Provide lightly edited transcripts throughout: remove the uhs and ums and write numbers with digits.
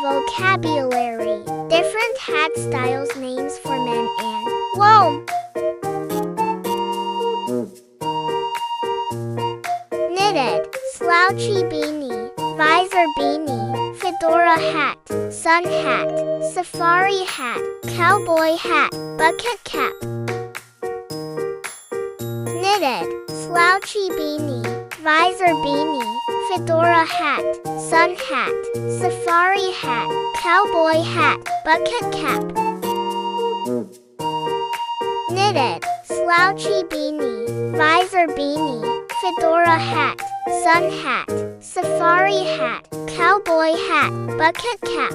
vocabulary. Different hat styles, names for men and women. Knitted, slouchy beanie, visor beanie, fedora hat, sun hat, safari hat, cowboy hat, bucket cap. Knitted, slouchy beanie, visor beanie, fedora hat, sun hat, safari hat, cowboy hat, bucket cap. Knitted, slouchy beanie, visor beanie, fedora hat, sun hat, safari hat, cowboy hat, bucket cap.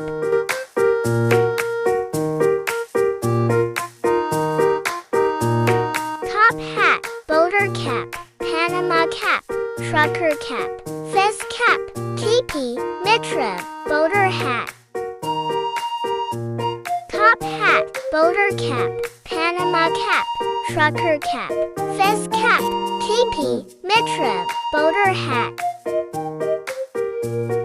Top hat, boater cap, Panama cap, trucker cap, fez cap, kepi, mitra, boater hat. Top hat, boater cap, Panama cap, trucker cap, fez cap, kepi, mitra, boater hat.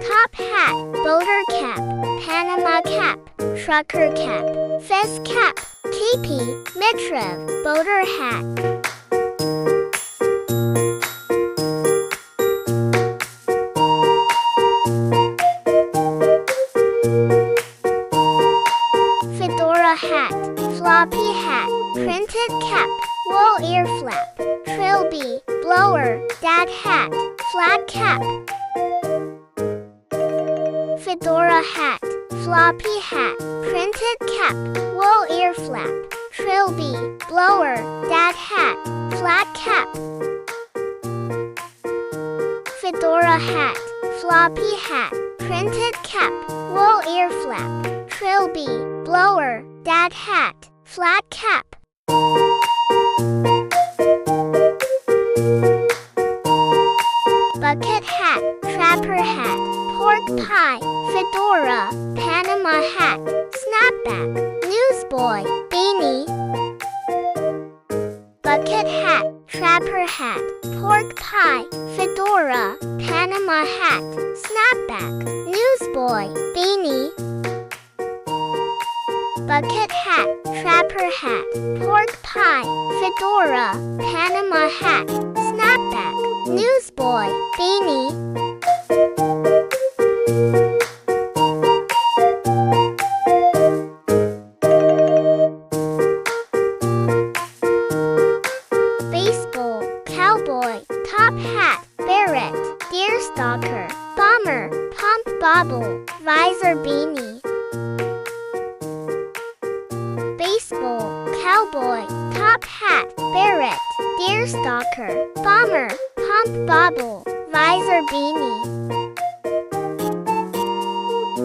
Top hat, boater cap, Panama cap, trucker cap, fez cap, kepi, mitra, boater hat. Fedora hat, floppy hat, printed cap, wool ear flap, trilby, blower, dad hat, flat cap. Fedora hat, floppy hat, printed cap, wool ear flap, trilby, blower, dad hat, flat cap. Fedora hat, floppy hat, printed cap, wool ear flap, trilby, blower, dad hat, flat cap. Bucket hat, trapper hat, pork pie, fedora, Panama hat, snapback, newsboy, beanie. Bucket hat, trapper hat, pork pie, fedora, Panama hat, snapback, newsboy, beanie. Bucket hat, trapper hat, pork pie, fedora, Panama hat, snapback, newsboy, beanie. Baseball, cowboy, top hat, beret, deerstalker, bomber, pump bobble, visor beanie. Baseball, cowboy, top hat, beret, deerstalker, bomber, pump bobble, visor beanie.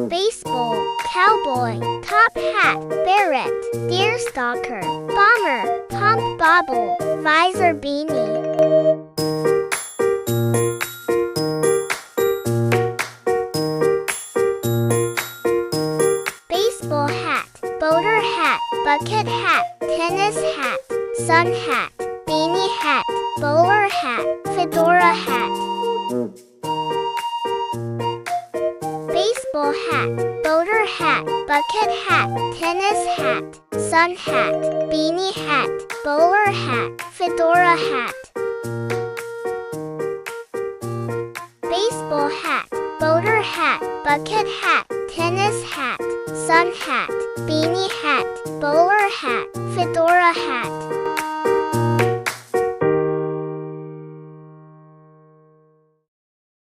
Baseball, cowboy, top hat, beret, deerstalker, bomber, pump bobble, visor beanie. Baseball hat, boater hat, bucket hat, tennis hat, sun hat, beanie hat, bowler hat, fedora hat. Baseball hat, boater hat, bucket hat, tennis hat, sun hat, beanie hat, bowler hat, fedora hat. Baseball hat, boater hat, bucket hat, tennis hat, sun hat, beanie hat, bowler hat, fedora hat.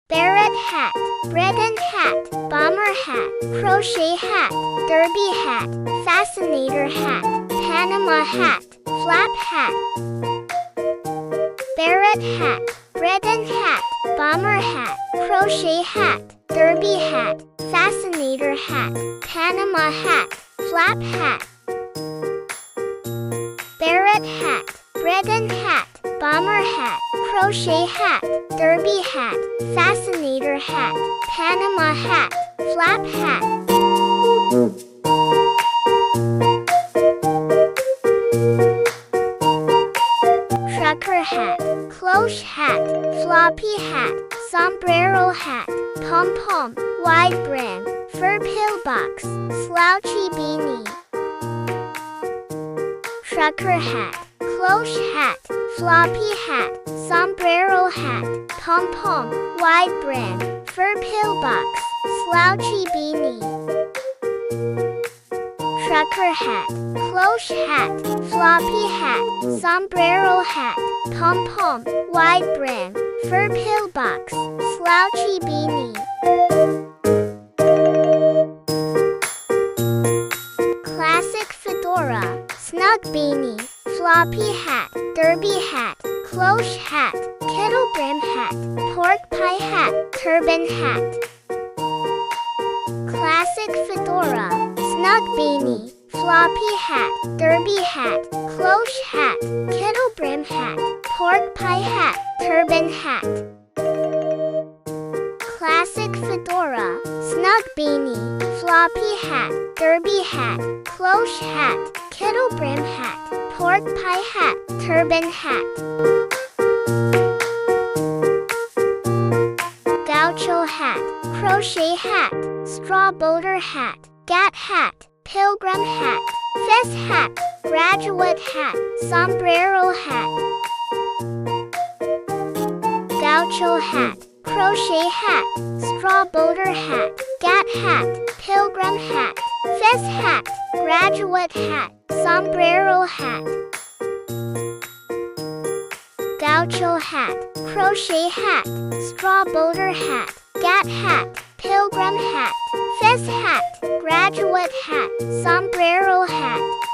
Barrett hat, Breton hat, bomber hat, crochet hat, derby hat, fascinator hat, Panama hat, flap hat. Barrett hat, Breton hat, bomber hat, crochet hat, derby hat, fascinator hat, Panama hat, flap hat. Barrett hat, Breton hat, bomber hat, crochet hat, derby hat, fascinator hat, Panama hat, flap hat. Trucker hat, cloche hat, floppy hat, sombrero hat, pom-pom, wide brim, fur pill pillbox, slouchy beanie. Trucker hat, cloche hat, floppy hat, sombrero hat, pom-pom, wide brim, fur pillbox, slouchy beanie. Trucker hat, cloche hat, floppy hat, sombrero hat, pom-pom, wide brim, fur pillbox, slouchy beanie. Classic fedora, snug beanie, floppy hat, derby hat, cloche hat, kettle brim hat, pork pie hat, turban hat. Classic fedora, snug beanie, floppy hat, derby hat, cloche hat, kettle brim hat, pork pie hat, turban hat. Classic fedora, snug beanie, floppy hat, derby hat, cloche hat, kettle brim hat, pork pie hat, turban hat. Gaucho hat, crochet hat, straw boater hat, gat hat, pilgrim hat, fez hat, graduate hat, sombrero hat. Gaucho hat, crochet hat, straw boater hat, gat hat, pilgrim hat, fez hat, graduate hat, sombrero hat. Gaucho hat, crochet hat, straw boater hat, gat hat, pilgrim hat, fez hat, graduate hat, sombrero hat.